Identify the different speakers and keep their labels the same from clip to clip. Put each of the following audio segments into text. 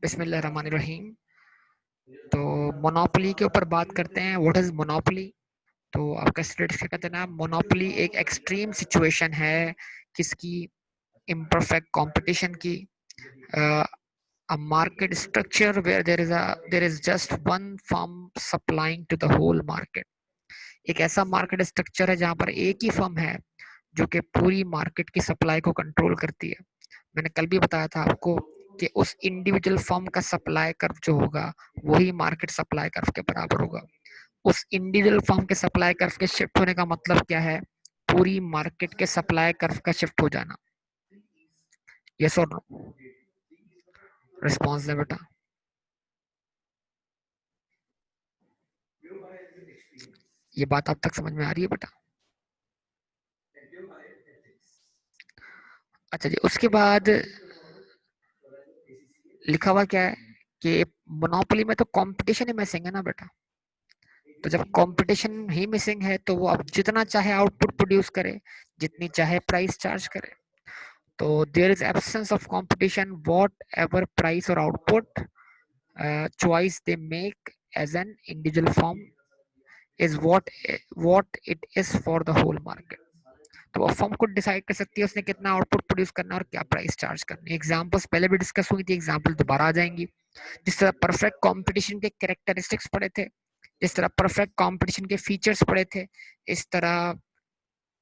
Speaker 1: बिस्मिल्लाहिर्रहमानिर्रहीम। तो मोनोपोली के ऊपर बात करते हैं। What is monopoly? तो आपका स्टूडेंट क्या कहते हैं ना, मोनोपोली एक एक्सट्रीम सिचुएशन है किसकी, इम्परफेक्ट कंपटीशन की, a market structure where there is just one firm supplying to the whole market। एक ऐसा मार्केट स्ट्रक्चर है जहां पर एक ही फर्म है जो कि पूरी मार्केट की सप्लाई को कंट्रोल करती है। मैंने कल भी बताया था आपको कि उस इंडिविजुअल फर्म का सप्लाई कर्व जो होगा वही मार्केट सप्लाई कर्व के बराबर होगा। उस इंडिविजुअल फर्म के सप्लाई कर्व के शिफ्ट होने का मतलब क्या है? पूरी मार्केट के सप्लाई कर्व का शिफ्ट हो जाना। यस और नो? रिस्पॉन्स दे बेटा। ये बात आप तक समझ में आ रही है बेटा? अच्छा जी, उसके बाद लिखा हुआ क्या है कि मोनोपोली में तो कंपटीशन ही मिसिंग है ना बेटा। तो जब कंपटीशन ही मिसिंग है तो वो अब जितना चाहे आउटपुट प्रोड्यूस करे, जितनी चाहे प्राइस चार्ज करे। तो there is absence of competition, whatever price और output choice they make as an individual firm is what it is for the whole market। तो वो फर्म खुद डिसाइड कर सकती है उसने कितना आउटपुट प्रोड्यूस करना है और क्या प्राइस चार्ज करनी है। एग्जांपल्स पहले भी डिस्कस हुई थी, एग्जांपल दोबारा आ जाएंगी। जिस तरह परफेक्ट कंपटीशन के कैरेक्टरिस्टिक्स पढ़े थे, जिस तरह परफेक्ट कंपटीशन के फीचर्स पढ़े थे, इस तरह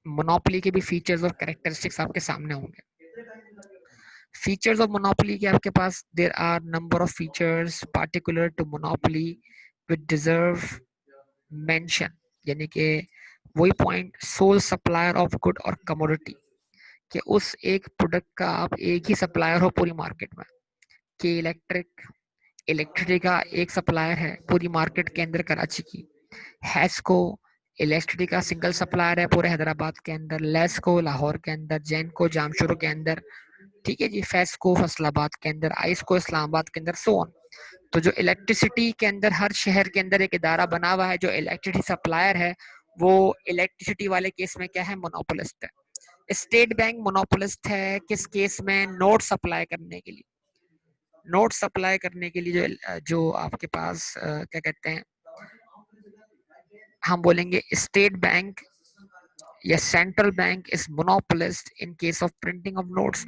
Speaker 1: मोनोपोली के भी फीचर्स और कैरेक्टरिस्टिक्स आपके सामने होंगे। फीचर्स ऑफ मोनोपोली के आपके पास there are number of features particular to monopoly which deserve mention, यानी कि वही point, sole supplier of good और कमोडिटी, कि उस एक प्रोडक्ट का आप एक ही सप्लायर हो पूरी मार्केट में। कि इलेक्ट्रिसिटी का एक सप्लायर है पूरी मार्केट के अंदर कराची की। हैस्को इलेक्ट्रिसिटी का सिंगल सप्लायर है पूरे हैदराबाद के अंदर। लेस्को लाहौर के अंदर, जैनको जामशोरो के अंदर, ठीक है जी, फेस्को फैसलाबाद के अंदर, आइसको इस्लामाबाद के अंदर, सो ऑन। तो जो इलेक्ट्रिसिटी के अंदर हर शहर के अंदर एक इदारा बना हुआ है जो इलेक्ट्रिसिटी सप्लायर है, वो इलेक्ट्रिसिटी वाले केस में क्या है? मोनोपोलिस्ट है। स्टेट बैंक मोनोपोलिस्ट है किस केस में? नोट सप्लाई करने के लिए। नोट सप्लाई करने के लिए जो आपके पास क्या कहते हैं, हम बोलेंगे स्टेट बैंक या central bank is monopolist in case of printing of notes.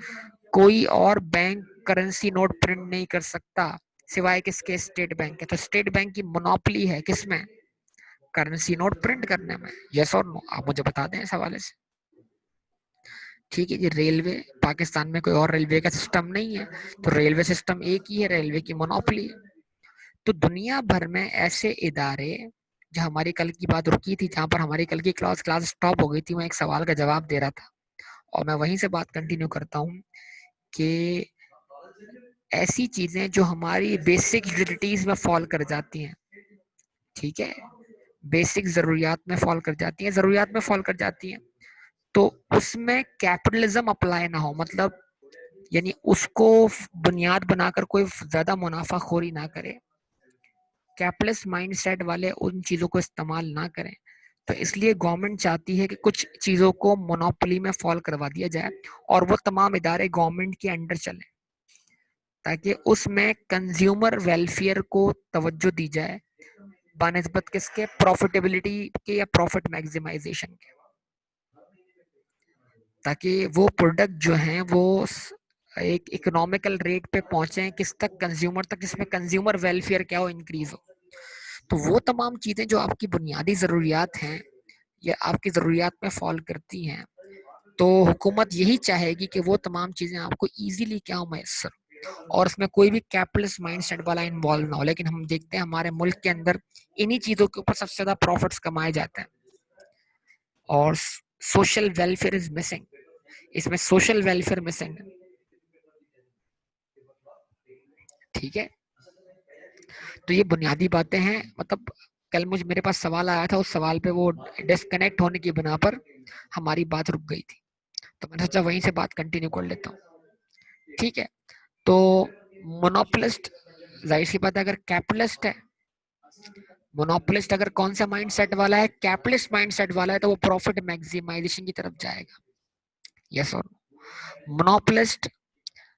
Speaker 1: कोई और बैंक करेंसी नोट प्रिंट नहीं कर सकता सिवाय किसके? स्टेट बैंक के। तो स्टेट बैंक की मोनोपोली है किसमें? करेंसी नोट प्रिंट करने में। यस और नो? आप मुझे बता दें इस हवाले से। ठीक है जी। रेलवे, पाकिस्तान में कोई और रेलवे का सिस्टम नहीं है, तो रेलवे सिस्टम एक ही है, रेलवे की मोनोपोली है। तो दुनिया भर में ऐसे इदारे, जो हमारी कल की बात रुकी थी, जहां पर हमारी कल की क्लास स्टॉप हो गई थी, मैं एक सवाल का जवाब दे रहा था और मैं वहीं से बात कंटिन्यू करता हूँ कि ऐसी चीजें जो हमारी बेसिक यूटिलिटीज में फॉल कर जाती हैं, ठीक है, बेसिक जरूरियात में फॉल कर जाती हैं, जरूरियात में फॉल कर जाती हैं, तो उसमें कैपिटलिज्म अप्लाई ना हो, मतलब यानी उसको बुनियाद बनाकर कोई ज्यादा मुनाफाखोरी ना करे, कैपिटलिस्ट माइंडसेट वाले उन चीजों को इस्तेमाल ना करें। तो इसलिए गवर्नमेंट चाहती है कि कुछ चीजों को मोनोपोली में फॉल करवा दिया जाए और वो तमाम इदारे गवर्नमेंट के अंडर चले, ताकि उसमें कंज्यूमर वेलफेयर को तवज्जो दी जाए बानिस्बत किसके? प्रॉफिटेबिलिटी के या प्रॉफिट मैक्सिमाइजेशन के, ताकि वो प्रोडक्ट जो हैं वो एक इकोनॉमिकल रेट पे पहुंचे किस तक? कंज्यूमर तक, जिसमें कंज्यूमर वेलफेयर क्या हो? इंक्रीज हो। तो वो तमाम चीजें जो आपकी बुनियादी जरूरियात हैं या आपकी जरूरियात में फॉल करती हैं, तो हुकूमत यही चाहेगी कि वो तमाम चीजें आपको इजीली क्या हो? मैसर, और उसमें कोई भी कैपिटलिस्ट माइंडसेट वाला इन्वॉल्व ना हो। लेकिन हम देखते हैं हमारे मुल्क के अंदर इन्हीं चीजों के ऊपर सबसे ज्यादा प्रॉफिट्स कमाए जाते हैं और सोशल वेलफेयर इज मिसिंग। इसमें सोशल वेलफेयर मिसिंग है, ठीक है। तो ये बुनियादी बातें हैं। मतलब कल मेरे पास सवाल आया था, उस सवाल पे वो डिस्कनेक्ट होने की बिना पर हमारी बात रुक गई थी, तो मैंने सोचा वहीं से बात कंटिन्यू कर लेता हूँ, ठीक है। तो मोनोपोलिस्ट, जाहिर सी बात है, अगर कैपिटलिस्ट है, मोनोपोलिस्ट अगर कौन सा माइंडसेट वाला है? कैपिटलिस्ट माइंडसेट वाला है, तो वो प्रॉफिट मैक्सिमाइजेशन की तरफ जाएगा। यस और मोनोपोलिस्ट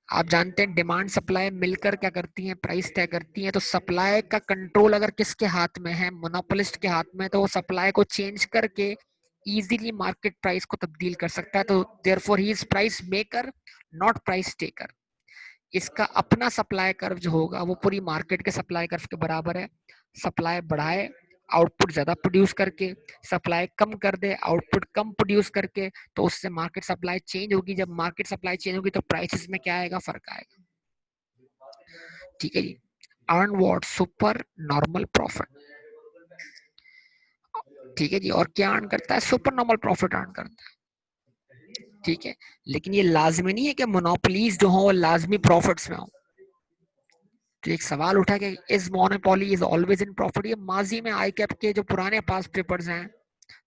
Speaker 1: आप जानते हैं डिमांड सप्लाई मिलकर क्या करती हैं, प्राइस तय करती हैं। तो सप्लाई का कंट्रोल अगर किसके हाथ में है, मोनोपोलिस्ट के हाथ में, तो वो सप्लाई को चेंज करके इजीली मार्केट प्राइस को तब्दील कर सकता है। तो therefore he is price maker, not price taker. इसका अपना सप्लाई कर्व जो होगा वो पूरी मार्केट के सप्लाई कर्व के बराबर है। सप्लाई बढ़ाए आउटपुट ज्यादा प्रोड्यूस करके, सप्लाई कम कर दे आउटपुट कम प्रोड्यूस करके, तो उससे मार्केट सप्लाई चेंज होगी। जब मार्केट सप्लाई चेंज होगी तो प्राइसेस में क्या आएगा, फर्क आएगा। ठीक है जी। Earn what, super normal profit. ठीक है जी। और क्या अर्न करता है, सुपर नॉर्मल प्रॉफिट अर्न करता है। ठीक है, लेकिन ये लाजमी नहीं है कि मोनोपोलीज जो हो वो लाजमी प्रॉफिट्स में हो। तो एक सवाल उठा कि is monopoly is always in profit. ये माजी में आई कैप के जो पुराने पास पेपर्स हैं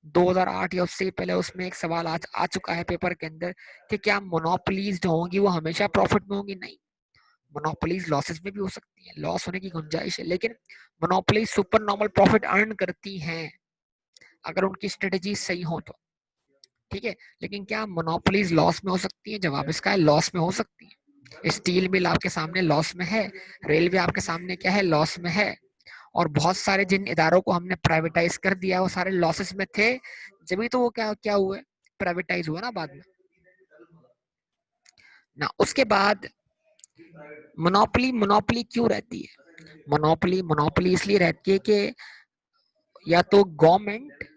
Speaker 1: 2008 या उससे पहले, उसमें एक सवाल आ चुका है पेपर के अंदर कि क्या मोनोपोलीज जो होंगी वो हमेशा प्रॉफिट में होंगी। नहीं, मोनोपोलीज लॉसेस में भी हो सकती है, लॉस होने की गुंजाइश है, लेकिन monopolies super normal profit earn करती हैं अगर उनकी स्ट्रेटेजी सही हो तो। ठीक है, लेकिन क्या मोनोपोलीज लॉस में हो सकती है, जवाब इसका है लॉस में हो सकती है। स्टील मिल आपके सामने लॉस में है, रेलवे आपके सामने क्या है, लॉस में है। और बहुत सारे जिन इदारों को हमने प्राइवेटाइज कर दिया वो सारे लॉसेस में थे, जब तो वो क्या क्या हुए, प्राइवेटाइज हुआ ना बाद में ना। उसके बाद मोनोपोली मोनोपोली क्यों रहती है, मोनोपोली मोनोपोली इसलिए रहती है कि या तो गवर्नमेंट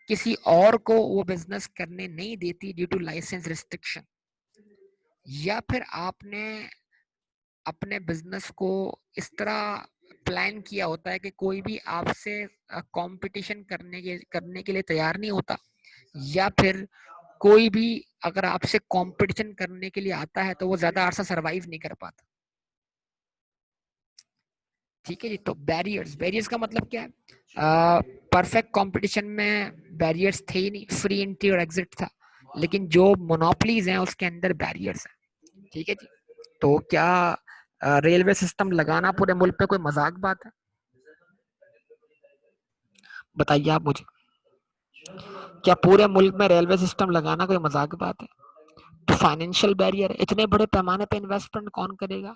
Speaker 1: किसी और को वो बिजनेस करने नहीं देती ड्यू टू लाइसेंस रिस्ट्रिक्शन, या फिर आपने अपने बिजनेस को इस तरह प्लान किया होता है कि कोई भी आपसे कंपटीशन करने के लिए तैयार नहीं होता, या फिर कोई भी अगर आपसे कंपटीशन करने के लिए आता है तो वो ज्यादा अरसा सरवाइव नहीं कर पाता। ठीक है जी। तो बैरियर्स, बैरियर्स का मतलब क्या है, परफेक्ट कंपटीशन में बैरियर्स थे ही नहीं, फ्री एंट्री और एग्जिट था। लेकिन जो मोनोपलीज हैं उसके अंदर बैरियर्स हैं। ठीक है जी। तो क्या रेलवे सिस्टम लगाना पूरे मुल्क पे कोई मजाक बात है, बताइए आप मुझे। क्या पूरे मुल्क में रेलवे सिस्टम लगाना कोई मजाक बात है। तो फाइनेंशियल बैरियर है, इतने बड़े पैमाने पे इन्वेस्टमेंट कौन करेगा,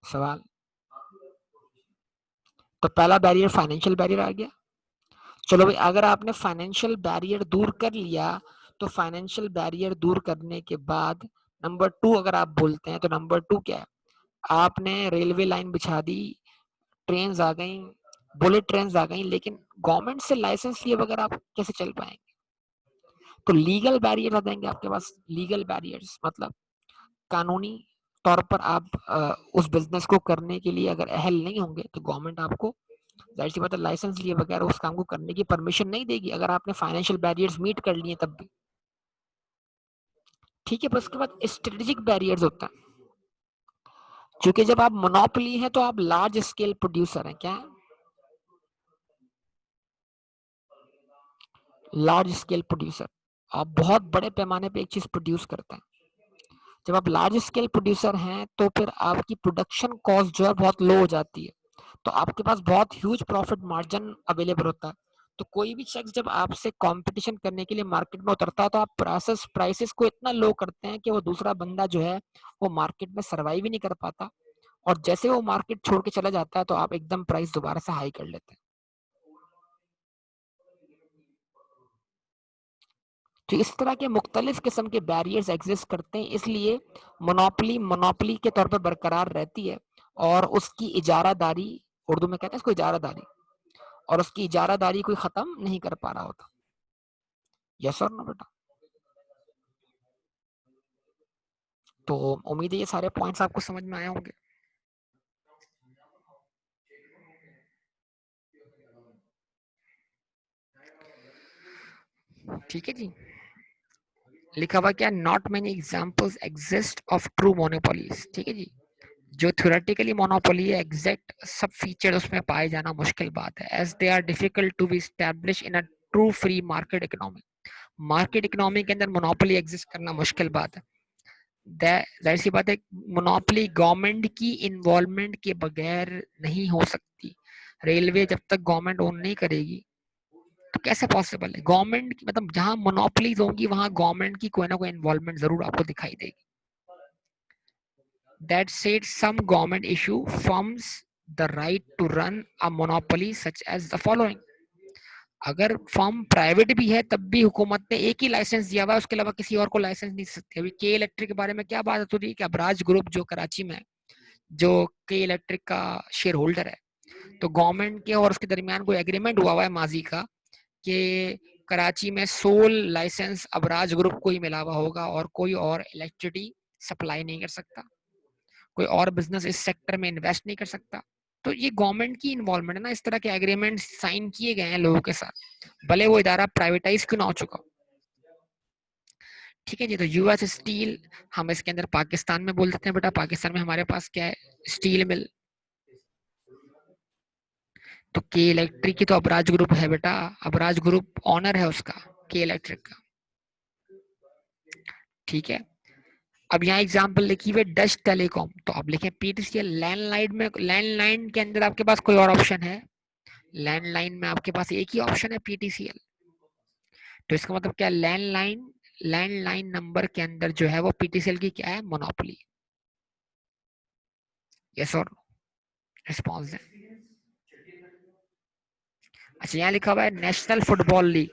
Speaker 1: सवाल। तो पहला बैरियर फाइनेंशियल बैरियर आ गया। चलो भाई, अगर आपने फाइनेंशियल बैरियर दूर कर लिया, तो फाइनेंशियल बैरियर दूर करने के बाद नंबर टू अगर आप बोलते हैं तो नंबर टू क्या है, आपने रेलवे लाइन बिछा दी, ट्रेन आ गई, बुलेट ट्रेन आ गई, लेकिन गवर्नमेंट से लाइसेंस लिए बगैर आप कैसे चल पाएंगे। तो लीगल बैरियर आ जाएंगे आपके पास। लीगल बैरियर्स मतलब कानूनी तौर पर आप उस बिजनेस को करने के लिए अगर अहल नहीं होंगे तो गवर्नमेंट आपको जाहिर सी बात है लाइसेंस लिए बगैर उस काम को करने की परमिशन नहीं देगी, अगर आपने फाइनेंशियल बैरियर्स मीट कर लिए तब भी। ठीक है, पर उसके बाद स्ट्रेटेजिक बैरियर्स होता है, क्योंकि जब आप मोनोपोली है तो आप लार्ज स्केल प्रोड्यूसर हैं। क्या, लार्ज स्केल प्रोड्यूसर, आप बहुत बड़े पैमाने पे एक चीज प्रोड्यूस करते हैं। जब आप लार्ज स्केल प्रोड्यूसर हैं तो फिर आपकी प्रोडक्शन कॉस्ट जो है बहुत लो हो जाती है, तो आपके पास बहुत ह्यूज प्रॉफिट मार्जिन अवेलेबल होता है। तो कोई भी शख्स जब आपसे कंपटीशन करने के लिए मार्केट में उतरता है तो आप प्राइसेस को इतना लो करते हैं कि वो दूसरा बंदा जो है वो मार्केट में सर्वाइव ही नहीं कर पाता, और जैसे वो मार्केट छोड़ के चला जाता है तो आप एकदम प्राइस दोबारा से हाई कर लेते हैं। तो इस तरह के मुख्तलिफ किस्म के बैरियर्स एग्जिस्ट करते हैं, इसलिए मोनोपली मोनोपली के तौर पर बरकरार रहती है, और उसकी इजारादारी, उर्दू में कहते हैं इसको इजारादारी, और उसकी इजारादारी कोई खत्म नहीं कर पा रहा होता। यस और नो बेटा। तो उम्मीद है ये सारे पॉइंट्स आपको समझ में आए होंगे। ठीक है जी। लिखा हुआ क्या, not many examples exist of true monopolies. ठीक है जी। जो थ्योरेटिकली मोनोपोली है, एग्जैक्ट सब फीचर उसमें पाए जाना मुश्किल बात है, as they are difficult to be establish in a true free market economy. Market economy के अंदर मोनोपोली एग्जिस्ट करना मुश्किल बात है। जाहिर सी बात है, मोनोपोली गवर्नमेंट की इन्वॉल्वमेंट के बगैर नहीं हो सकती। रेलवे जब तक गवर्नमेंट ओन नहीं करेगी तो कैसे पॉसिबल है। गवर्नमेंट की मतलब जहां मोनोपोलीज होंगी वहां गवर्नमेंट की कोई ना कोई इन्वॉल्वमेंट जरूर आपको दिखाई देगी। that said some government issue firms the right to run a monopoly such as the following. अगर फर्म प्राइवेट भी है तब भी हुकूमत ने एक ही लाइसेंस दिया हुआ है, उसके अलावा किसी और को लाइसेंस नहीं दे सकती। अभी के इलेक्ट्रिक के बारे में क्या बात हो रही है कि अबराज ग्रुप जो कराची में है, जो के इलेक्ट्रिक का शेयर होल्डर है, तो गवर्नमेंट के और उसके दरमियान कोई एग्रीमेंट हुआ हुआ है माजी का कि कराची में सोल लाइसेंस अबराज ग्रुप को ही मिला हुआ होगा और कोई और इलेक्ट्रिसिटी सप्लाई नहीं कर सकता, कोई और बिजनेस इस सेक्टर में इन्वेस्ट नहीं कर सकता। तो ये गवर्नमेंट की इन्वॉल्वमेंट है ना, इस तरह के एग्रीमेंट साइन किए गए हैं लोगों के साथ, भले वो इदारा प्राइवेटाइज क्यों ना हो चुका। ठीक है जी। तो यूएस स्टील, हम इसके अंदर पाकिस्तान में बोल देते हैं बेटा, पाकिस्तान में हमारे पास क्या है, स्टील मिल। तो के इलेक्ट्रिक की तो अबराज ग्रुप है बेटा, अबराज ग्रुप ऑनर है उसका, के इलेक्ट्रिक का। ठीक है। अब यहाँ एग्जांपल लिखी हुई डच टेलीकॉम, तो अब लिखे पीटीसीएल। लैंडलाइन में, लैंडलाइन के अंदर आपके पास कोई और ऑप्शन है? लैंडलाइन में आपके पास एक ही ऑप्शन है, पीटीसीएल। तो इसका मतलब क्या, लैंडलाइन, लैंडलाइन नंबर के अंदर जो है वो पीटीसीएल की क्या है, मोनोपोली। यस और रिस्पॉन्स दें। अच्छा, यहाँ लिखा हुआ है नेशनल फुटबॉल लीग।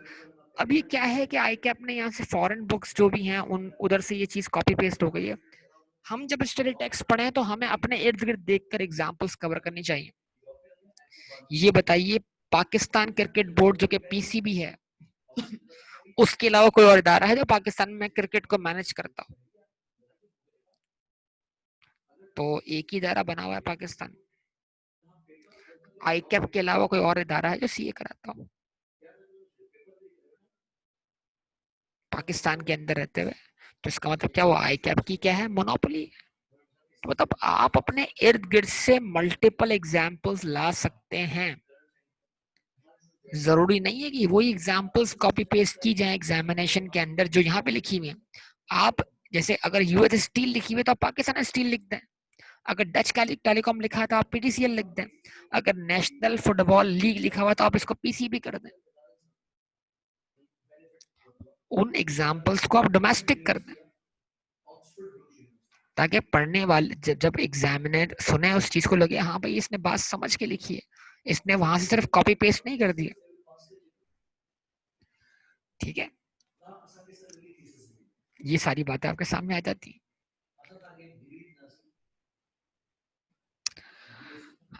Speaker 1: अब ये क्या है कि आई कैप ने यहाँ से फॉरेन बुक्स जो भी हैं उन उधर से ये चीज कॉपी पेस्ट हो गई है। हम जब स्टडी टेक्स्ट पढ़े तो हमें अपने इर्द गिर्द देखकर एग्जांपल्स कवर करनी चाहिए। ये बताइए, पाकिस्तान क्रिकेट बोर्ड जो कि पीसीबी है, उसके अलावा कोई और इदारा है जो पाकिस्तान में क्रिकेट को मैनेज करता हो? तो एक ही इदारा बना हुआ है पाकिस्तान। आई कैप के अलावा कोई और इदारा है जो सीए कराता हो पाकिस्तान के अंदर रहते हुए? तो इसका मतलब क्या, वो आई कैप की क्या है, मोनोपोली। तो मतलब आप अपने इर्द गिर्द से मल्टीपल एग्जाम्पल्स ला सकते हैं। जरूरी नहीं है कि वही एग्जाम्पल्स कॉपी पेस्ट की जाए एग्जामिनेशन के अंदर जो यहाँ पे लिखी हुई है। आप जैसे अगर यूएस स्टील लिखी हुई है तो आप पाकिस्तान स्टील लिख दें, अगर डच टेलीकॉम लिखा है तो आप पीटीसीएल लिख दें, अगर नेशनल फुटबॉल लीग लिखा हुआ तो आप इसको पीसीबी कर दें। उन एग्जाम्पल्स को आप डोमेस्टिक कर दें ताकि पढ़ने वाले जब एग्जामिनर सुने उस चीज को लगे हाँ भाई इसने बात समझ के लिखी है, इसने वहां से सिर्फ कॉपी पेस्ट नहीं कर दिया। ठीक है, ये सारी बातें आपके सामने आ जाती।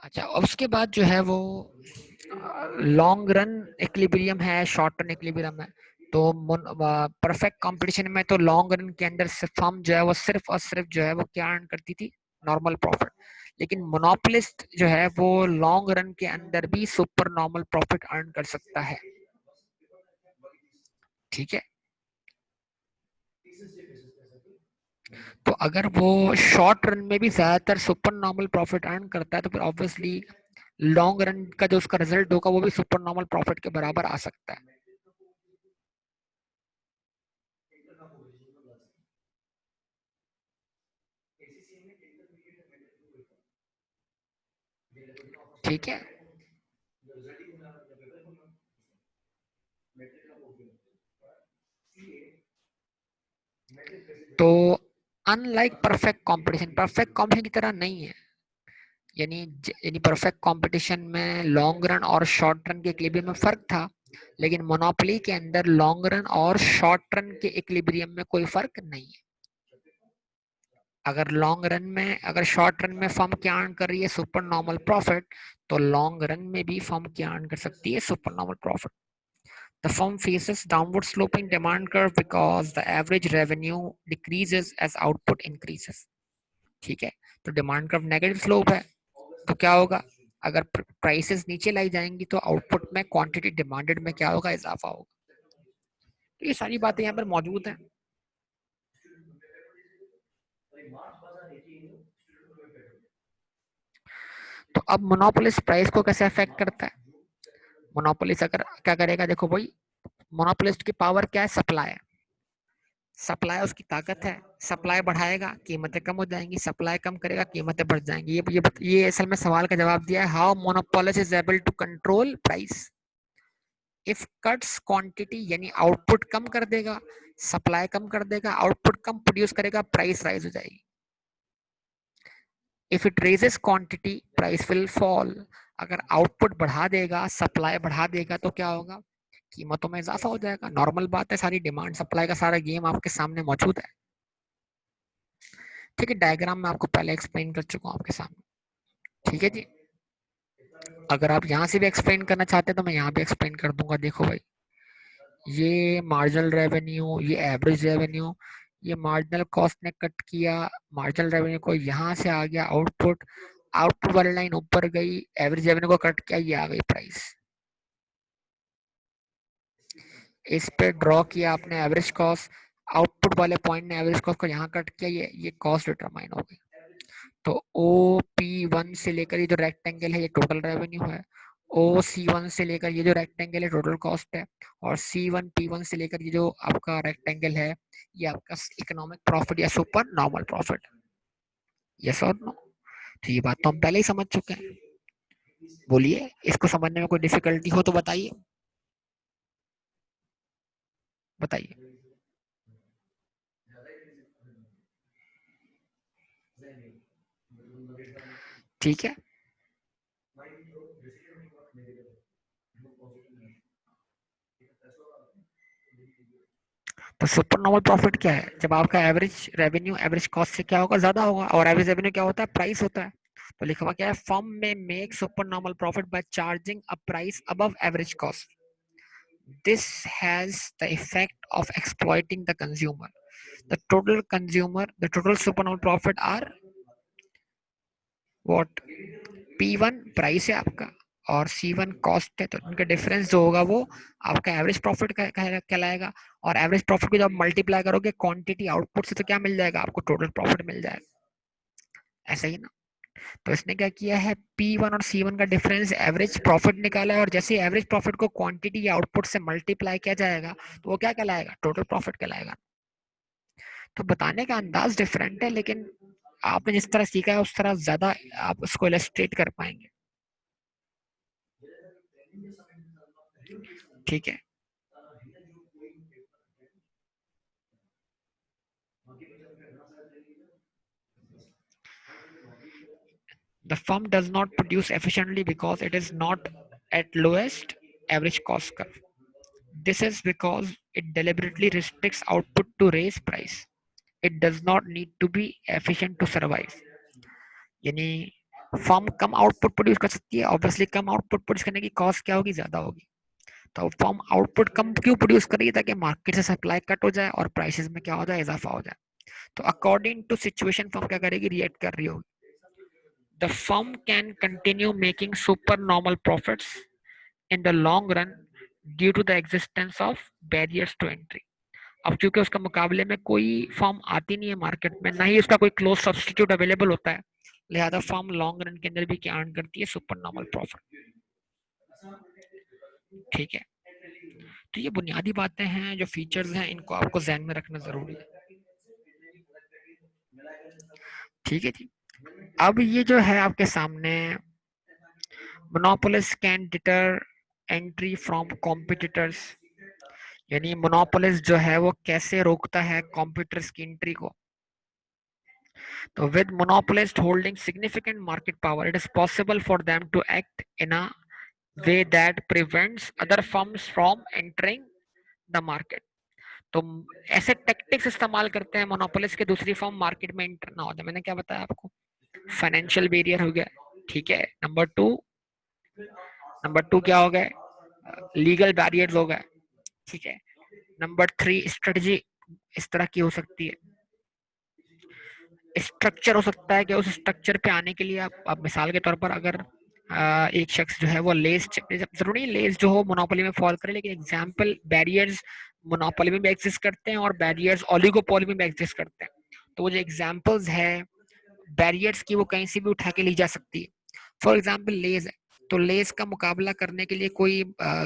Speaker 1: अच्छा, उसके बाद जो है वो लॉन्ग रन इक्विलिब्रियम है, शॉर्ट रन इक्विलिब्रियम है। तो परफेक्ट कंपटीशन में तो लॉन्ग रन के अंदर फर्म जो है वो सिर्फ और सिर्फ जो है वो क्या अर्न करती थी, नॉर्मल प्रॉफिट। लेकिन मोनोपोलिस्ट जो है वो लॉन्ग रन के अंदर भी सुपर नॉर्मल प्रॉफिट अर्न कर सकता है। ठीक है। तो अगर वो शॉर्ट रन में भी ज्यादातर सुपर नॉर्मल प्रॉफिट अर्न करता है तो फिर ऑब्वियसली लॉन्ग रन का जो उसका रिजल्ट होगा वो भी सुपर नॉर्मल प्रॉफिट के बराबर आ सकता है। ठीक है। तो unlike perfect competition, perfect competition की तरह नहीं है। यानी यानी परफेक्ट कंपटीशन में लॉन्ग रन और शॉर्ट रन के इक्विलिब्रियम में फर्क था, लेकिन मोनोपोली के अंदर लॉन्ग रन और शॉर्ट रन के इक्विलिब्रियम में कोई फर्क नहीं है। अगर लॉन्ग रन में, अगर शॉर्ट रन में फर्म क्या अर्न कर रही है, सुपर नॉर्मल प्रॉफिट, तो लॉन्ग रन में भी फर्म क्या अर्न कर सकती है, super normal profit. The firm faces downward sloping demand curve because the average revenue decreases as output increases. ठीक है। तो डिमांड कर्व नेगेटिव स्लोप है, तो क्या होगा, अगर प्राइसेस नीचे लाई जाएंगी तो आउटपुट में क्वांटिटी डिमांडेड में क्या होगा, इजाफा होगा। तो ये सारी बातें यहाँ पर मौजूद हैं। तो अब मोनोपोलिस्ट प्राइस को कैसे अफेक्ट करता है? मोनोपोलिस्ट अगर क्या करेगा, देखो भाई, मोनोपोलिस्ट की पावर क्या है, सप्लाई है। सप्लाई उसकी ताकत है, सप्लाई बढ़ाएगा कीमतें कम हो जाएंगी, सप्लाई कम करेगा कीमतें बढ़ जाएंगी। ये असल में सवाल का जवाब दिया है, how monopolist is able to control price. If cuts quantity, यानी आउटपुट कम कर देगा, सप्लाई कम कर देगा, आउटपुट कम प्रोड्यूस करेगा, प्राइस राइज हो जाएगी। If it raises quantity price will fall. अगर आउटपुट बढ़ा देगा, सप्लाई बढ़ा देगा तो क्या होगा, कीमतों में इजाफा हो जाएगा। नॉर्मल बात है, सारी डिमांड सप्लाई का सारा गेम आपके सामने मौजूद है। ठीक है, डायग्राम में आपको पहले एक्सप्लेन कर चुका हूँ आपके सामने। ठीक है जी, अगर आप यहाँ से भी एक्सप्लेन करना चाहते हैं तो मैं यहाँ भी एक्सप्लेन कर दूंगा। देखो भाई, ये मार्जिनल रेवेन्यू, ये एवरेज रेवेन्यू, ये मार्जिनल कॉस्ट ने कट किया मार्जिनल रेवेन्यू को, यहाँ से आ गया आउटपुट, आउटपुट वाली लाइन ऊपर गई, एवरेज रेवेन्यू को कट किया, ये आ गई प्राइस। इस पे ड्रॉ किया आपने एवरेज कॉस्ट, आउटपुट वाले पॉइंट ने एवरेज कॉस्ट को यहाँ कट किया, ये कॉस्ट डिटरमाइन हो गई। तो ओ पी वन से लेकर ये जो रेक्टेंगल है ये टोटल रेवेन्यू है, ओ सी वन से लेकर ये जो रेक्टेंगल है टोटल कॉस्ट है, और सी वन पी वन से लेकर ये जो आपका रेक्टेंगल है ये आपका इकोनॉमिक प्रॉफिट या सुपर नॉर्मल प्रॉफिट। यस और नो? तो ये बात तो हम पहले ही समझ चुके हैं। बोलिए, इसको समझने में कोई डिफिकल्टी हो तो बताइए, बताइए। ठीक है, तो सुपर नॉर्मल प्रॉफिट क्या है, जब आपका एवरेज रेवेन्यू एवरेज कॉस्ट से क्या होगा, ज्यादा होगा, और एवरेज रेवेन्यू क्या होता है, प्राइस होता है। तो लिखा हुआ क्या है, फर्म में make super normal profit by charging a price above average cost. This has the effect of exploiting the consumer. The total super normal profit are what, P1 price है आपका और C1 कॉस्ट है, तो उनका difference जो होगा वो आपका एवरेज प्रॉफिट कहलाएगा। और एवरेज प्रॉफिट को जब मल्टीप्लाई करोगे क्वांटिटी आउटपुट से तो क्या मिल जाएगा आपको, टोटल प्रॉफिट मिल जाएगा। ऐसा ही ना? तो इसने क्या किया है, P1 और C1 का डिफरेंस एवरेज प्रॉफिट निकाला है, और जैसे एवरेज प्रॉफिट को क्वांटिटी या आउटपुट से मल्टीप्लाई किया जाएगा तो वो क्या कहलाएगा, टोटल प्रॉफिट कहलाएगा। तो बताने का अंदाज डिफरेंट है, लेकिन आपने जिस तरह सीखा है उस तरह ज्यादा आप उसको इलस्ट्रेट कर पाएंगे। ठीक है, the firm does not produce efficiently because it is not at lowest average cost curve. This is because it deliberately restricts output to raise price. It does not need to be efficient to survive. यानी firm कम output produce कर सकती है, obviously कम output produce करने की cost क्या होगी, ज्यादा होगी। तो फर्म आउटपुट कम क्यों प्रोड्यूस करेगी, ताकि मार्केट से सप्लाई कट हो जाए और प्राइसेस में क्या हो जाए, इजाफा हो जाए। तो अकॉर्डिंग टू सिचुएशन फर्म क्या करेगी, रिएक्ट कर रही होगी। The firm can continue making supernormal profits in the long run due to the existence of barriers to entry. अब चूंकि उसका मुकाबले में कोई फर्म आती नहीं है मार्केट में, ना ही उसका कोई क्लोज सब्स्टिट्यूट अवेलेबल होता है, लिहाजा फर्म लॉन्ग रन के अंदर भी क्या अर्न करती है, सुपर नॉर्मल प्रॉफिट। ठीक है, तो ये बुनियादी बातें हैं, जो फीचर्स हैं इनको आपको ध्यान में रखना जरूरी है। ठीक है जी, अब ये जो है आपके सामने, monopolist can deter entry from competitors, यानी मोनोपोलिस्ट जो है वो कैसे रोकता है कॉम्पिटिटर्स की एंट्री को। तो with monopolist holding significant market power, it is possible for them to act in a way that prevents other firms from entering the market. तो ऐसे टेक्टिक्स इस्तेमाल करते हैं मोनोपोलिस्ट के, दूसरी फर्म मार्केट में एंटर ना हो जाए। मैंने क्या बताया आपको, फाइनेंशियल बैरियर हो गया, ठीक है। नंबर टू क्या हो गए, लीगल बैरियर्स हो गए, ठीक है। नंबर थ्री, स्ट्रेटजी इस तरह की हो सकती है, स्ट्रक्चर हो सकता है कि उस स्ट्रक्चर पे आने के लिए आप मिसाल के तौर पर अगर एक शख्स जो है वो लेस, जरूरी लेस जो हो मोनोपोली में फॉल करे, लेकिन एग्जाम्पल बैरियर्स मोनोपोली में भी एग्जिस्ट करते हैं और बैरियर्स ओलिगोपोली में भी एग्जिस्ट करते हैं। तो वो जो एग्जाम्पल्स है बैरियर्स की वो कहीं से भी उठा के ली जा सकती है। फॉर एग्जाम्पल लेस है, तो लेस का मुकाबला करने के लिए कोई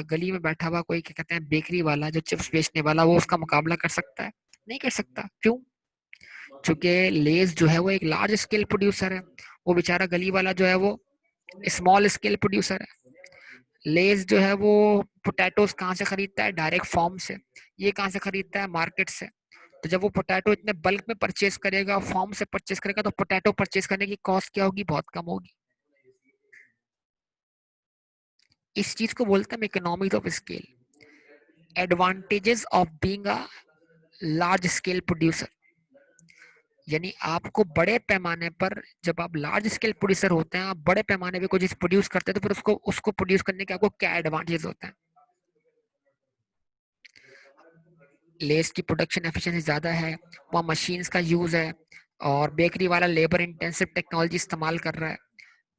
Speaker 1: गली में बैठा हुआ कोई क्या कहते हैं बेकरी वाला जो चिप्स बेचने वाला, वो उसका मुकाबला कर सकता है, नहीं कर सकता। क्यों? चूंकि लेस जो है वो एक लार्ज स्केल प्रोड्यूसर है, वो बेचारा गली वाला जो है वो स्मॉल स्केल प्रोड्यूसर है। लेस जो है वो पोटैटोस कहाँ से खरीदता है, डायरेक्ट फार्म से। ये कहाँ से खरीदता है, मार्केट से। तो जब वो पोटैटो इतने बल्क में परचेज करेगा, फॉर्म से परचेज करेगा, तो पोटैटो परचेज करने की कॉस्ट क्या होगी? बहुत कम होगी। इस चीज को बोलते हैं economies of scale, advantages of being a large scale producer. यानी आपको बड़े पैमाने पर, जब आप लार्ज स्केल प्रोड्यूसर होते हैं, आप बड़े पैमाने पे कोई चीज प्रोड्यूस करते हैं, तो फिर उसको उसको प्रोड्यूस करने के आपको क्या एडवांटेज होते हैं? लेस की प्रोडक्शन एफिशिएंसी ज्यादा है, वहाँ मशीन्स का यूज है, और बेकरी वाला लेबर इंटेंसिव टेक्नोलॉजी इस्तेमाल कर रहा है।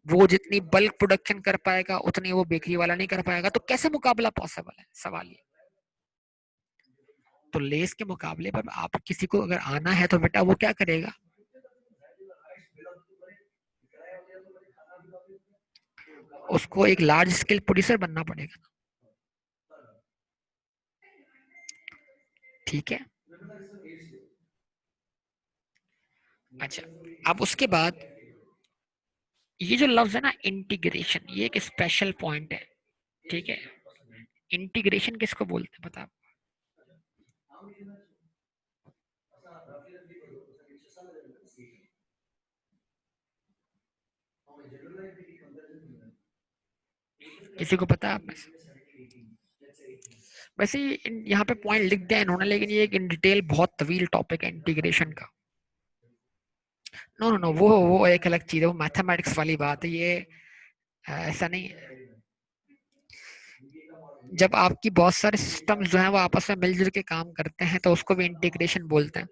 Speaker 1: वो जितनी बल्क प्रोडक्शन कर पाएगा उतनी वो बेकरी वाला नहीं कर पाएगा, तो कैसे मुकाबला पॉसिबल है? सवाल ये। तो लेस के मुकाबले पर आप किसी को अगर आना है तो बेटा वो क्या करेगा? उसको एक लार्ज स्केल प्रोड्यूसर बनना पड़ेगा। ठीक है। अच्छा, अब उसके बाद ये जो लफ्ज है ना इंटीग्रेशन, ये एक स्पेशल पॉइंट है। ठीक है। इंटीग्रेशन किसको बोलते हैं बता? किसी को पता है आप में से? वैसे यहाँ पे पॉइंट लिख दिया इन्होंने, लेकिन ये एक इन डिटेल बहुत तवील टॉपिक है इंटीग्रेशन का। नो नो नो, वो एक अलग चीज है, वो मैथमेटिक्स वाली बात है ये। ऐसा नहीं है। जब आपकी बहुत सारे सिस्टम्स जो हैं वो आपस में मिलजुल के काम करते हैं तो उसको भी इंटीग्रेशन बोलते हैं।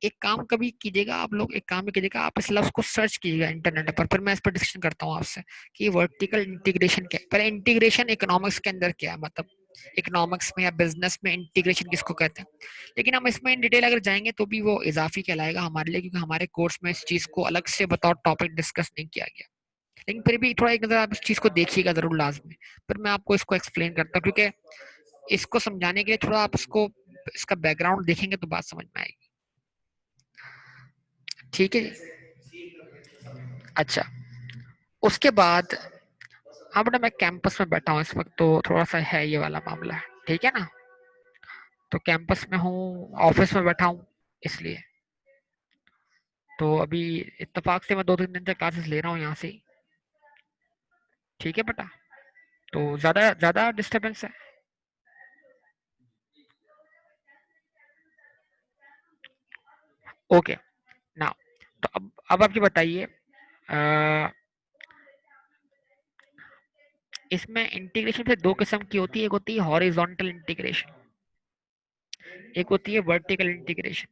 Speaker 1: एक काम कभी कीजिएगा आप लोग, एक काम कीजिएगा, आप इस लफ्ज को सर्च कीजिएगा इंटरनेट पर, फिर मैं इस पर डिस्कशन करता हूँ आपसे कि वर्टिकल इंटीग्रेशन क्या है। पहले इंटीग्रेशन इकोनॉमिक्स के अंदर क्या है, मतलब इकोनॉमिक्स में या बिजनेस में इंटीग्रेशन किसको कहते हैं। लेकिन हम इसमें इन डिटेल अगर जाएंगे तो भी वो इजाफी कहलाएगा हमारे लिए, क्योंकि हमारे कोर्स में इस चीज को अलग से बताओ टॉपिक डिस्कस नहीं किया गया। लेकिन फिर भी थोड़ा एक नजर आप इस चीज को देखिएगा जरूर लाजमी। फिर मैं आपको इसको एक्सप्लेन करता हूँ, क्योंकि इसको समझाने के लिए थोड़ा आप इसको, इसका बैकग्राउंड देखेंगे तो बात समझ में आएगी। ठीक है। अच्छा, उसके बाद, हाँ बेटा मैं कैंपस में बैठा हूँ इस वक्त, तो थोड़ा सा है ये वाला मामला है, ठीक है ना। तो कैंपस में हूँ, ऑफिस में बैठा हूँ इसलिए। तो अभी इत्तेफाक से मैं 2-3 दिन से क्लासेस ले रहा हूँ यहाँ से ही। ठीक है बेटा। तो ज्यादा ज्यादा डिस्टरबेंस है? ओके ना। तो अब आप ये बताइए, इसमें इंटीग्रेशन से दो किस्म की होती है, एक होती है हॉरिजॉन्टल इंटीग्रेशन, एक होती है वर्टिकल इंटीग्रेशन।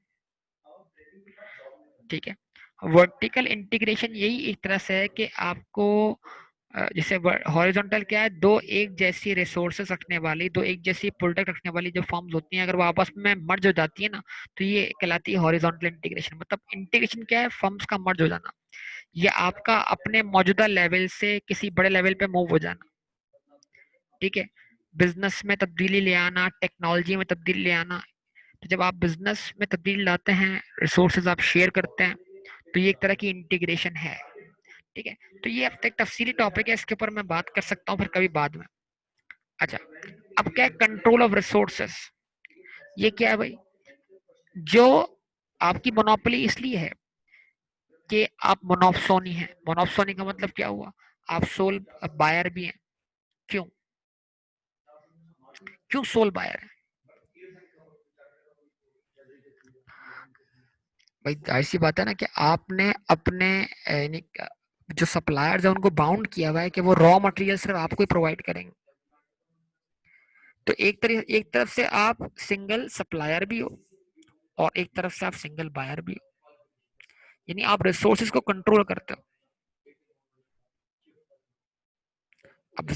Speaker 1: ठीक है। वर्टिकल इंटीग्रेशन यही एक तरह से है कि आपको जैसे हॉरिजॉन्टल क्या है, दो एक जैसी रिसोर्सेस रखने वाली, दो एक जैसी प्रोडक्ट रखने वाली जो फॉर्म्स होती हैं, अगर वो आपस में मर्ज हो जाती है ना, तो ये कहलाती है हॉरिजॉन्टल इंटीग्रेशन। मतलब इंटीग्रेशन क्या है? फर्म्स का मर्ज हो जाना, या आपका अपने मौजूदा लेवल से किसी बड़े लेवल पे मूव हो जाना। ठीक है। बिजनेस में तब्दीली ले आना, टेक्नोलॉजी में तब्दीली ले आना। तो जब आप बिजनेस में तब्दीली लाते हैं, रिसोर्सेज आप शेयर करते हैं, तो ये एक तरह की इंटीग्रेशन है। ठीक है। तो ये अब तक तफसीली टॉपिक है, इसके ऊपर मैं बात कर सकता हूँ फिर कभी बाद में। अच्छा, अब क्या है कंट्रोल ऑफ रिसोर्सेस? ये क्या है भाई? जो आपकी मोनोपोली इसलिए है कि आप मोनोप्सोनी है। मोनोप्सोनी का मतलब क्या हुआ? आप सोल बायर भी हैं। क्यों? क्यों सोल बायर है? भाई जाहिर सी बात है ना कि आपने अपने यानी जो सप्लायर्स है उनको बाउंड किया हुआ है कि वो रॉ मटेरियल सिर्फ आपको ही प्रोवाइड करेंगे। तो एक तरफ से आप सिंगल सप्लायर भी हो, और एक तरफ से आप सिंगल बायर भी हो, यानी आप रिसोर्सेज को कंट्रोल करते हो। अब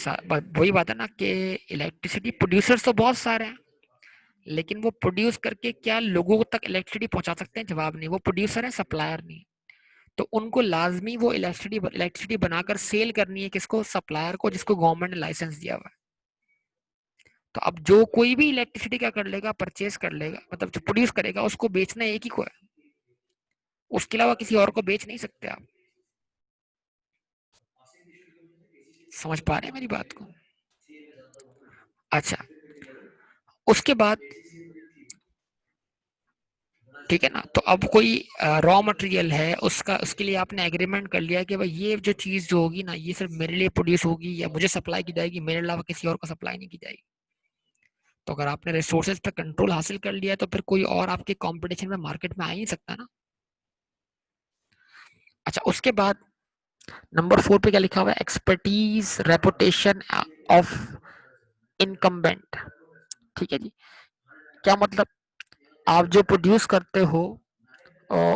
Speaker 1: वही बात है ना कि इलेक्ट्रिसिटी प्रोड्यूसर्स तो बहुत सारे हैं, लेकिन वो प्रोड्यूस करके क्या लोगों तक इलेक्ट्रिसिटी पहुंचा सकते हैं? जवाब नहीं। वो प्रोड्यूसर है, सप्लायर नहीं। तो उनको लाजमी वो इलेक्ट्रिसिटी बनाकर सेल करनी है, किसको? सप्लायर को, जिसको गवर्नमेंट ने लाइसेंस दिया हुआ है। तो अब जो कोई भी इलेक्ट्रिसिटी क्या कर लेगा, परचेज कर लेगा, मतलब जो प्रोड्यूस करेगा उसको बेचना एक ही को है, उसके अलावा किसी और को बेच नहीं सकते आप। समझ पा रहे हैं मेरी बात को? अच्छा, उसके बाद ठीक है ना। तो अब कोई रॉ मटेरियल है, उसका उसके लिए आपने एग्रीमेंट कर लिया कि भाई ये जो चीज जो होगी ना, ये सिर्फ मेरे लिए प्रोड्यूस होगी या मुझे सप्लाई की जाएगी, मेरे अलावा किसी और को सप्लाई नहीं की जाएगी। तो अगर आपने रिसोर्सेज पे कंट्रोल हासिल कर लिया तो फिर कोई और आपके कंपटीशन में मार्केट में आ ही नहीं सकता ना। अच्छा, उसके बाद नंबर 4 पे क्या लिखा हुआ है, एक्सपर्टीज रेपुटेशन ऑफ इनकम्बेंट। ठीक है जी। क्या मतलब, आप जो प्रोड्यूस करते हो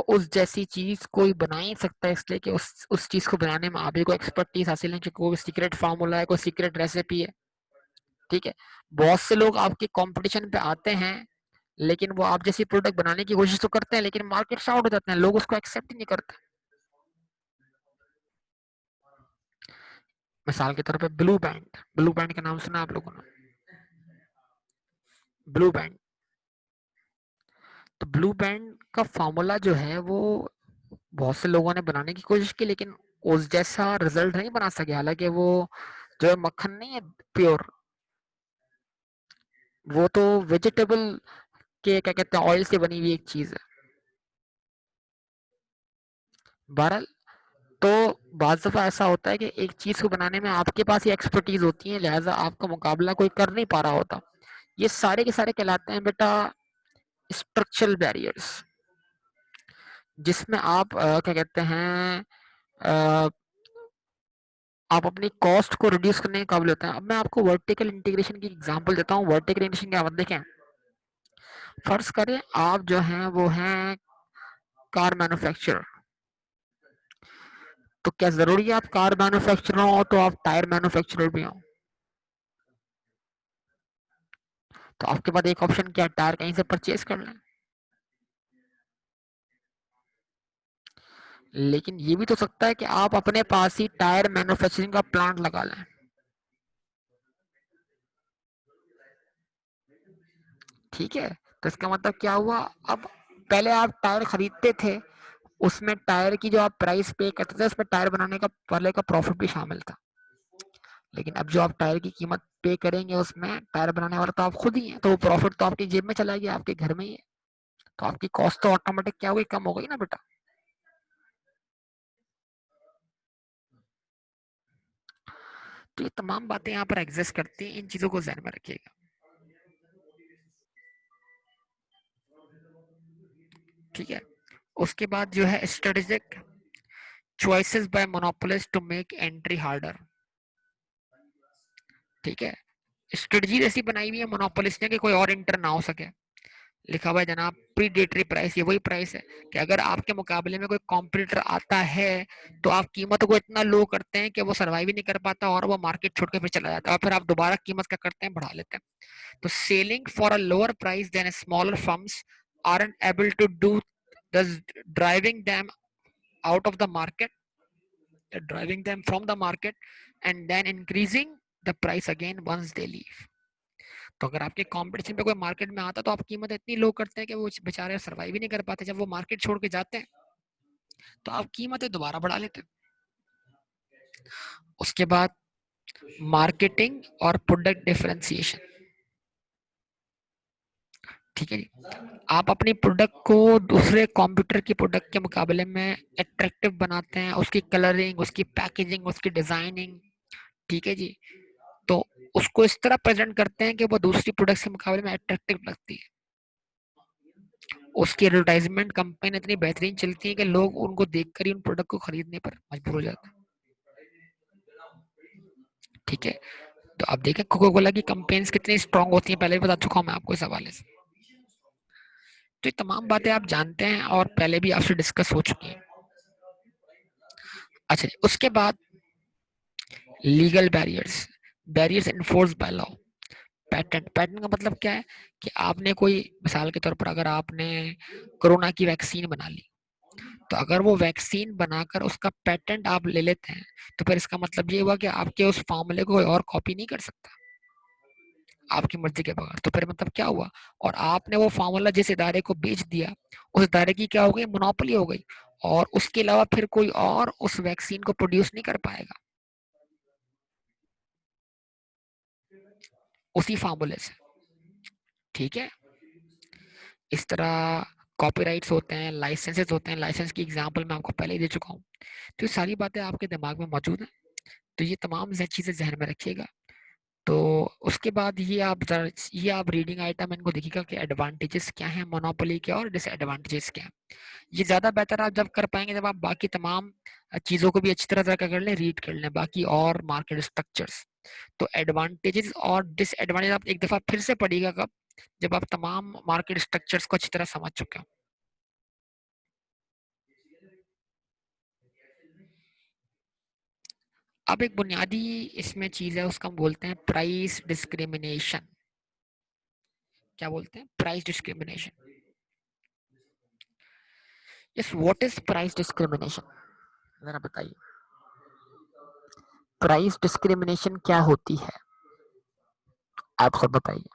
Speaker 1: उस जैसी चीज कोई बना ही सकता है, इसलिए कि उस चीज को बनाने में आप ही को एक्सपर्टीज हासिल है, कि कोई सीक्रेट फार्मूला है, कोई सीक्रेट रेसिपी है। ठीक है। बहुत से लोग आपके कंपटीशन पे आते हैं, लेकिन वो आप जैसी प्रोडक्ट बनाने की कोशिश तो करते हैं, लेकिन मार्केट से आउट हो जाते हैं, लोग उसको एक्सेप्ट ही नहीं करते। मिसाल के तौर पे ब्लू बैंड का नाम सुना आप लोगों ने? Blue band. तो ब्लू बैंड का फॉर्मूला जो है वो बहुत से लोगों ने बनाने की कोशिश की, लेकिन उस जैसा रिजल्ट नहीं बना सके। हालांकि वो जो है मक्खन नहीं है प्योर, वो तो वेजिटेबल के क्या कहते हैं ऑयल से बनी हुई एक चीज है। बहरहाल, तो बाज़ दफा ऐसा होता है कि एक चीज को बनाने में आपके पास ही एक्सपर्टीज होती है, लिहाजा आपका मुकाबला कोई कर नहीं पा रहा होता। ये सारे के सारे कहलाते हैं बेटा स्ट्रक्चरल बैरियर्स, जिसमें आप क्या कहते हैं अ, आप अपनी कॉस्ट को रिड्यूस करने के काबिल होते हैं। अब मैं आपको वर्टिकल इंटीग्रेशन की एग्जांपल देता हूँ। वर्टिकल इंटीग्रेशन क्या मतलब, देखें, फर्ज करें आप जो हैं वो हैं कार मैन्युफैक्चरर। तो क्या जरूरी है आप कार मैन्युफैक्चरर हो तो आप टायर मैन्युफैक्चरर भी हो? तो आपके पास एक ऑप्शन क्या है, टायर कहीं से परचेज कर लें। लेकिन ये भी तो सकता है कि आप अपने पास ही टायर मैन्युफैक्चरिंग का प्लांट लगा लें। ठीक है। तो इसका मतलब क्या हुआ, अब पहले आप टायर खरीदते थे, उसमें टायर की जो आप प्राइस पे करते थे उसमें टायर बनाने का वाले का प्रॉफिट भी शामिल था। लेकिन अब जो आप टायर की कीमत पे करेंगे उसमें टायर बनाने वाला तो आप खुद ही हैं, तो वो प्रॉफिट तो आपकी जेब में चला गया, आपके घर में ही है। तो आपकी कॉस्ट तो ऑटोमेटिक क्या हो गई, कम हो गई ना बेटा। तो ये तमाम बातें यहाँ पर एग्जिस्ट करती हैं, इन चीजों को ध्यान में रखिएगा। ठीक है। उसके बाद जो है strategic choices by monopolist to make entry harder. ठीक है। स्ट्रेटजी ऐसी बनाई हुई है मोनोपोलिस्ट ने कि कोई और इंटर ना हो सके। लिखा हुआ है जनाब प्रीडेटरी प्राइस, ये वही प्राइस है कि अगर आपके मुकाबले में कोई कॉम्पिटिटर आता है तो आप कीमत को इतना लो करते हैं कि वो सर्वाइव ही नहीं कर पाता और वो मार्केट छोड़ के फिर चला जाता है, और फिर आप दोबारा कीमत क्या करते हैं, बढ़ा लेते हैं। तो selling for a lower price than smaller firms aren't able to do, thus driving them out of the market, driving them from the market and then increasing the price again once they leave। तो अगर आपके competition पे कोई market में आता तो आप कीमत इतनी लो करते हैं कि वो बेचारे सर्वाइव ही नहीं कर पाते, जब वो मार्केट छोड़ के जाते हैं तो आप कीमतें दोबारा बढ़ा लेते हैं। उसके बाद मार्केटिंग और प्रोडक्ट डिफरेंशिएशन। ठीक है जी। आप अपनी प्रोडक्ट को दूसरे कंप्यूटर की प्रोडक्ट के मुकाबले में अट्रैक्टिव बनाते हैं, उसकी कलरिंग, उसकी पैकेजिंग, उसकी डिजाइनिंग। ठीक है जी। तो उसको इस तरह प्रेजेंट करते हैं कि वो दूसरी प्रोडक्ट्स के मुकाबले में अट्रैक्टिव लगती है। उसकी एडवर्टाइजमेंट कंपेन इतनी बेहतरीन चलती है कि लोग उनको देखकर ही उन प्रोडक्ट को खरीदने पर मजबूर हो जाते हैं। ठीक है। तो आप देखें कोका कोला की कंपेन्स कितनी स्ट्रांग होती हैं, पहले भी बता चुका हूं मैं आपको इस हवाले से। तो ये तमाम बातें आप जानते हैं और पहले भी आपसे डिस्कस हो चुकी हैं। अच्छा, उसके बाद legal barriers, barriers enforce by law. Patent का मतलब क्या है कि आपने कोई, मिसाल के तौर पर अगर आपने कोरोना की वैक्सीन बना ली, तो अगर वो वैक्सीन बनाकर उसका पेटेंट आप ले लेते हैं तो फिर इसका मतलब ये हुआ कि आपके उस फॉर्मूले को कोई और कॉपी नहीं कर सकता आपकी मर्जी के बगैर। तो फिर मतलब क्या हुआ, और आपने वो फॉर्मूला जिस इदारे को बेच दिया, उस इदारे की क्या हो गई, मोनोपोली हो गई, और उसके अलावा फिर कोई और उस वैक्सीन को प्रोड्यूस नहीं कर पाएगा उसी फार्मूले से। ठीक है। इस तरह कॉपीराइट्स होते हैं, लाइसेंसेस होते हैं, लाइसेंस की एग्जांपल मैं आपको पहले ही दे चुका हूँ। तो ये सारी बातें आपके दिमाग में मौजूद हैं, तो ये तमाम चीजें जहन में रखिएगा। तो उसके बाद ये आप रीडिंग आइटम इनको देखिएगा कि एडवांटेजेस क्या हैं मोनोपोली के और डिसएडवांटेजेस क्या हैं। ये ज्यादा बेहतर आप जब कर पाएंगे जब आप बाकी तमाम चीजों को भी अच्छी तरह कर लें, रीड कर लें, बाकी और मार्केट स्ट्रक्चर्स। तो एडवांटेजेस और डिसएडवांटेज आप एक दफा फिर से पढ़िएगा कब, जब आप तमाम मार्केट स्ट्रक्चर्स को अच्छी तरह समझ चुके हो। अब एक बुनियादी इसमें चीज है, उसका हम बोलते हैं प्राइस डिस्क्रिमिनेशन। क्या बोलते हैं? Price discrimination. Yes, what is price discrimination? जरा बताइए, प्राइस डिस्क्रिमिनेशन क्या होती है? आप सब बताइए,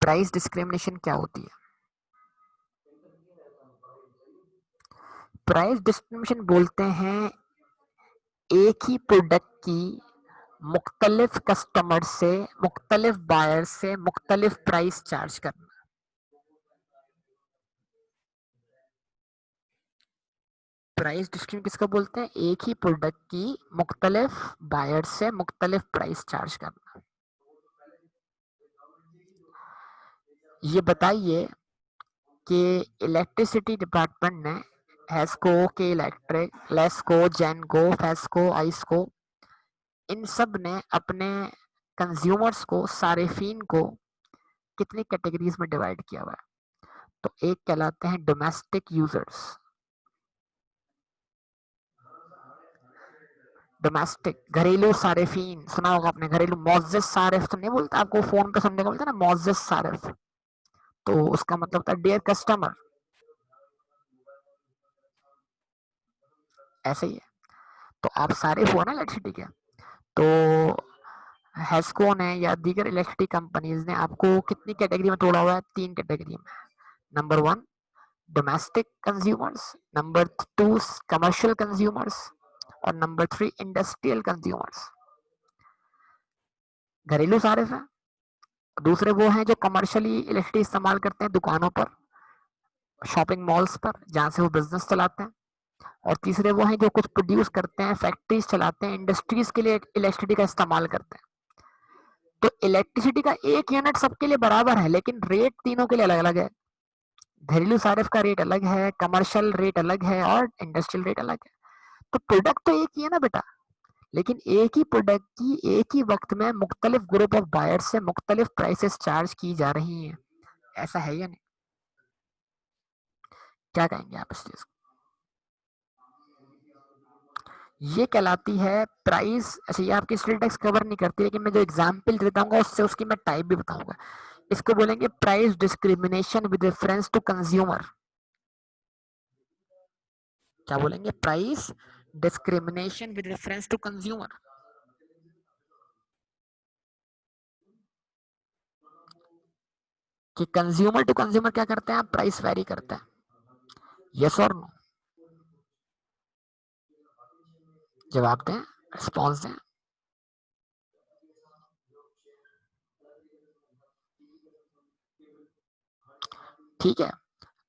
Speaker 1: प्राइस डिस्क्रिमिनेशन क्या होती है? प्राइस डिस्क्रिमिनेशन बोलते हैं एक ही प्रोडक्ट की मुख्तलिफ कस्टमर से, मुख्तलिफ बायर से मुख्तलिफ प्राइस चार्ज करना। प्राइस डिस्क्रिमिनेशन किसको बोलते हैं? एक ही प्रोडक्ट की मुख्तलिफ बायर से मुख्तलिफ प्राइस चार्ज करना। ये बताइए कि इलेक्ट्रिसिटी डिपार्टमेंट ने हेस्को के इलेक्ट्रिक, लेस्को, जेनको, फेस्को, आइस्को, इन सब ने अपने कंज्यूमर्स को, सारिफिन को कितनी कैटेगरीज में डिवाइड किया हुआ है? तो एक कहलाते हैं डोमेस्टिक यूजर्स। डोमेस्टिक घरेलू सारिफिन सुना होगा आपने, घरेलू मोअज़्ज़िज़ सारिफ तो नहीं बोलता आपको, फोन पे सुनने को मिलता है ना मोअज़्ज़िज़ सारिफ, तो उसका मतलब था डियर कस्टमर, ऐसे ही है। तो आप सारिफ हो ना इलेक्ट्रिसिटी के, तो हेस्को ने या दीगर इलेक्ट्रिसिटी कंपनीज ने आपको कितनी कैटेगरी में तोड़ा हुआ है? 3 कैटेगरी में। Number 1 domestic consumers, number 2 commercial consumers, और नंबर 3 इंडस्ट्रियल कंज्यूमर्स। घरेलू सारिफ है। दूसरे वो हैं जो कमर्शियली इलेक्ट्रिसिटी इस्तेमाल करते हैं दुकानों पर, शॉपिंग मॉल्स पर, जहां से वो बिजनेस चलाते हैं। और तीसरे वो हैं जो कुछ प्रोड्यूस करते हैं, फैक्ट्रीज चलाते हैं, इंडस्ट्रीज के लिए इलेक्ट्रिसिटी का इस्तेमाल करते हैं। तो इलेक्ट्रिसिटी का एक यूनिट सबके लिए बराबर है, लेकिन रेट तीनों के लिए अलग अलग है। घरेलू सारिफ का रेट अलग है, कमर्शियल रेट अलग है, और इंडस्ट्रियल रेट अलग है। तो प्रोडक्ट तो एक ही है ना बेटा, लेकिन एक ही प्रोडक्ट की एक ही वक्त में मुख्तलिफ ग्रुप ऑफ बायर से मुख्तलिफ प्राइसेस चार्ज की जा रही हैं। ऐसा है या नहीं? क्या कहेंगे आप इस चीज को? ये कहलाती है प्राइस। अच्छा, ये आपकी स्टेट टैक्स कवर नहीं करती, लेकिन मैं जो एग्जाम्पल देता हूँ उससे उसकी मैं टाइप भी बताऊंगा। इसको बोलेंगे price discrimination with reference to consumer. क्या बोलेंगे? Price discrimination with reference to consumer. कि कंज्यूमर टू कंज्यूमर क्या करते हैं? आप प्राइस वेरी करते हैं। यस और नो? जवाब दें, रिस्पॉन्स दें। ठीक है।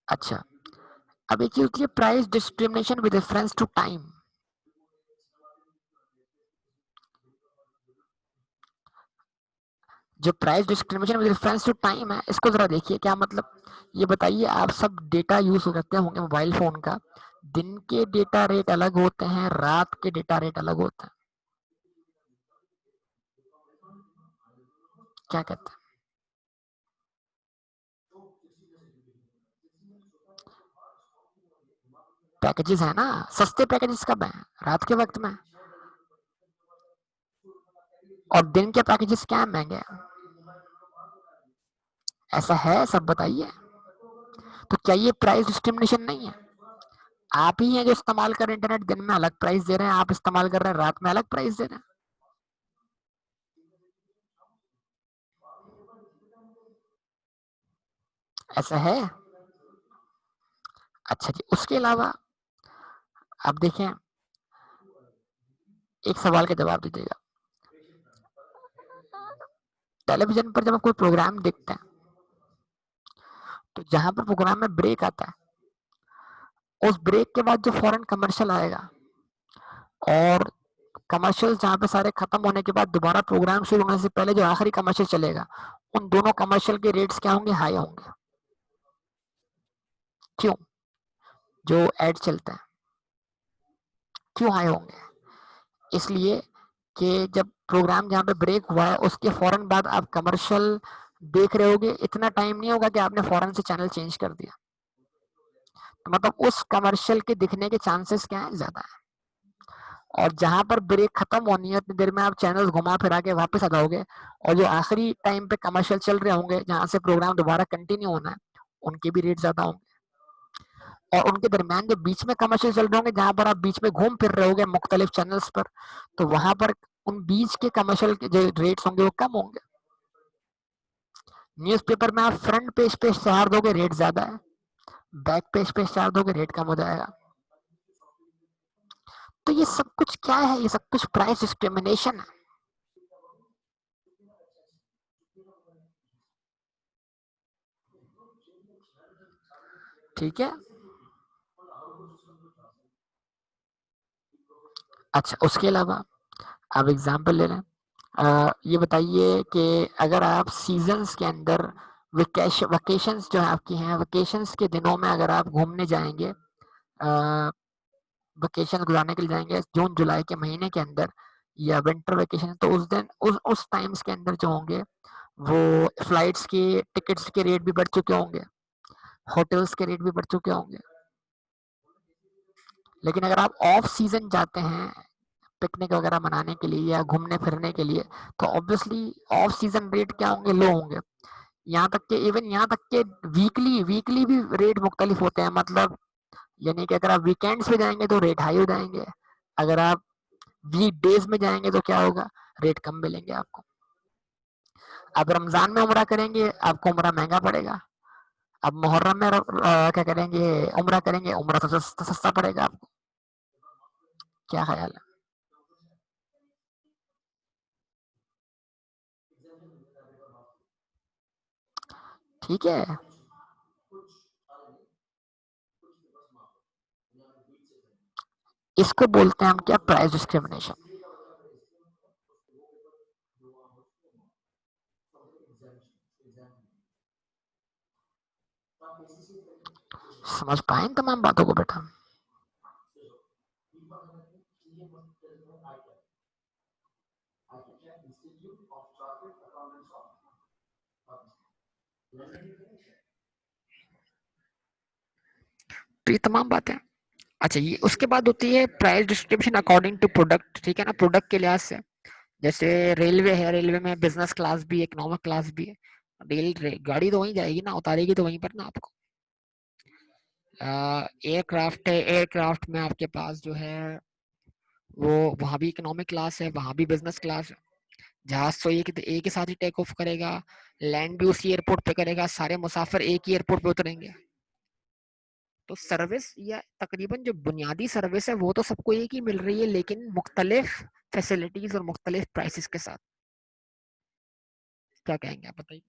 Speaker 1: अच्छा, अब एक होती है price discrimination with reference to time. जो price discrimination with reference to time है, इसको जरा देखिए क्या मतलब। ये बताइए, आप सब डेटा यूज करते होंगे मोबाइल फोन का, दिन के डेटा रेट अलग होते हैं, रात के डेटा रेट अलग होते हैं। क्या कहते हैं? पैकेजेस है ना, सस्ते पैकेजेस कब है? रात के वक्त में। और दिन के पैकेजेस क्या है? महंगे। ऐसा है, सब बताइए। तो क्या ये प्राइस डिस्क्रिमिनेशन नहीं है? आप ही हैं जो इस्तेमाल कर रहे हैं इंटरनेट, दिन में अलग प्राइस दे रहे हैं, आप इस्तेमाल कर रहे हैं रात में अलग प्राइस दे रहे हैं। ऐसा है। अच्छा जी, उसके अलावा आप देखें, एक सवाल का जवाब दीजिएगा। टेलीविजन पर जब आप कोई प्रोग्राम देखते हैं, तो जहां पर प्रोग्राम में ब्रेक आता है, उस ब्रेक के बाद जो फौरन कमर्शियल आएगा, और कमर्शियल जहाँ पे सारे खत्म होने के बाद दोबारा प्रोग्राम शुरू होने से पहले जो आखिरी कमर्शियल चलेगा, उन दोनों कमर्शियल के रेट्स क्या होंगे? हाई होंगे। क्यों? जो एड चलता है, क्यों हाई होंगे? इसलिए कि जब प्रोग्राम जहाँ पे ब्रेक हुआ है उसके फौरन बाद आप कमर्शियल देख रहे होगे, इतना टाइम नहीं होगा कि आपने फौरन से चैनल चेंज कर दिया, तो मतलब उस कमर्शियल के दिखने के चांसेस क्या है? ज्यादा है। और जहां पर ब्रेक खत्म होनी है उतनी देर में आप चैनल घुमा फिरा के वापस आ जाओगे, और जो आखिरी टाइम पे कमर्शियल चल रहे होंगे जहां से प्रोग्राम दोबारा कंटिन्यू होना है, उनके भी रेट ज्यादा होंगे। और उनके दरमियान जो बीच में कमर्शियल चल रहे होंगे, जहां पर आप बीच में घूम फिर रहे होगे मुख्तलिफ चैनल्स पर, तो वहां पर उन बीच के कमर्शियल के जो रेट्स होंगे वो कम होंगे। न्यूज़पेपर में आप फ्रंट पेज पे इश्तेहार दोगे, रेट ज्यादा है, बैक पेज पे इश्तेहार दोगे, रेट कम हो जाएगा। तो ये सब कुछ क्या है? ये सब कुछ प्राइस डिस्क्रिमिनेशन है। ठीक है। अच्छा, उसके अलावा आप एग्जाम्पल ले लें। ये बताइए कि अगर आप सीजन्स के अंदर वेकेशंस जो है आपकी हैं, वेकेशंस के दिनों में अगर आप घूमने जाएंगे, वेकेशन गुजारने के लिए जाएंगे जून जुलाई के महीने के अंदर, या विंटर वेकेशन, तो उस दिन उस टाइम्स के अंदर जो होंगे वो फ्लाइट्स के टिकट्स के रेट भी बढ़ चुके होंगे, होटल्स के रेट भी बढ़ चुके होंगे। लेकिन अगर आप ऑफ सीजन जाते हैं पिकनिक वगैरह मनाने के लिए या घूमने फिरने के लिए, तो ऑब्वियसली ऑफ सीजन रेट क्या होंगे? लो होंगे। यहाँ तक के इवन यहाँ तक के वीकली वीकली भी रेट मुख्तलिफ होते हैं, मतलब यानी कि अगर आप वीकेंड्स पे जाएंगे तो रेट हाई हो जाएंगे, अगर आप वीक डेज में जाएंगे तो क्या होगा? रेट कम मिलेंगे आपको। अब रमजान में उम्रा करेंगे, आपको उम्रा महंगा पड़ेगा। अब मुहर्रम में क्या करेंगे? उम्रा करेंगे, उम्रा तो सस्ता पड़ेगा आपको। क्या ख्याल है? ठीक है। इसको बोलते हैं हम क्या? Price discrimination. समझ पाए इन तमाम बातों को बेटा? तो ये तमाम बातें। अच्छा, ये उसके बाद होती है price distribution according to product, ठीक है ना, प्रोडक्ट के लिहाज से। जैसे रेलवे है, रेलवे में बिजनेस क्लास भी है, इकोनॉमिक क्लास भी है। गाड़ी तो वहीं जाएगी ना, उतारेगी तो वहीं पर ना आपको। एयरक्राफ्ट है, एयरक्राफ्ट में आपके पास जो है वो वहां भी इकोनॉमिक क्लास है, वहां भी बिजनेस क्लास है। जहाज तो एक ही साथ ही टेक ऑफ करेगा, लैंड भी उसी एयरपोर्ट पे करेगा, सारे मुसाफिर एक ही एयरपोर्ट पे उतरेंगे। तो सर्विस या तकरीबन जो बुनियादी सर्विस है वो तो सबको एक ही मिल रही है, लेकिन मुख्तलिफ फैसिलिटीज और मुख्तलिफ प्राइसेस के साथ। क्या कहेंगे आप, बताइए?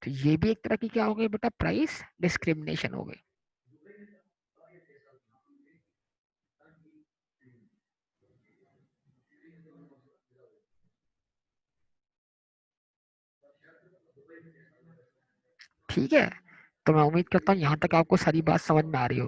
Speaker 1: तो ये भी एक तरह की क्या हो गई बेटा? प्राइस डिस्क्रिमिनेशन हो गई। ठीक है। तो मैं उम्मीद करता हूँ यहाँ तक आपको सारी बात समझ में आ रही हो।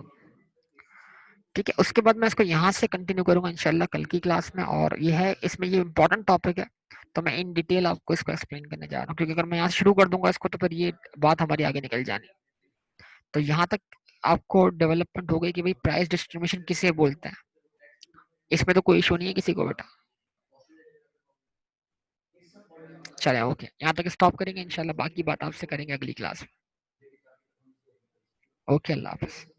Speaker 1: ठीक है, उसके बाद मैं इसको यहाँ से कंटिन्यू करूंगा इंशाल्लाह कल की क्लास में, और ये है इसमें ये इंपॉर्टेंट टॉपिक है, तो मैं इन डिटेल आपको इसको एक्सप्लेन करने जा रहा हूँ, क्योंकि अगर मैं यहाँ से शुरू कर दूंगा इसको तो फिर ये बात हमारी आगे निकल जानी। तो यहाँ तक आपको डेवलपमेंट हो गई कि भाई प्राइस डिस्ट्रीब्यूशन किसे बोलते हैं। इसमें तो कोई इशू नहीं है किसी को बेटा? चले, ओके, यहाँ तक स्टॉप करेंगे, इंशाल्लाह बाकी बात आपसे करेंगे अगली क्लास में। ओके, अल्लाह हाफिज।